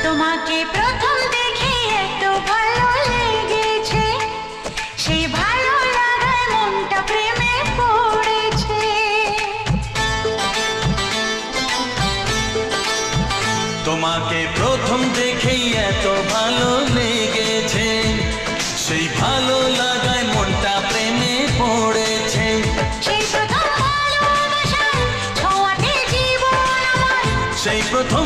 তোমাকে প্রথম দেখে এত ভালো লেগেছে, সেই ভালো লাগায় মনটা প্রেমে পড়েছে। তোমাকে প্রথম দেখেই এত ভালো লেগেছে, সেই ভালো লাগায় মনটা প্রেমে পড়েছে। সেই প্রথম ভালোবাসার ছোঁয়াতে জীবন আমার, সেই প্রথম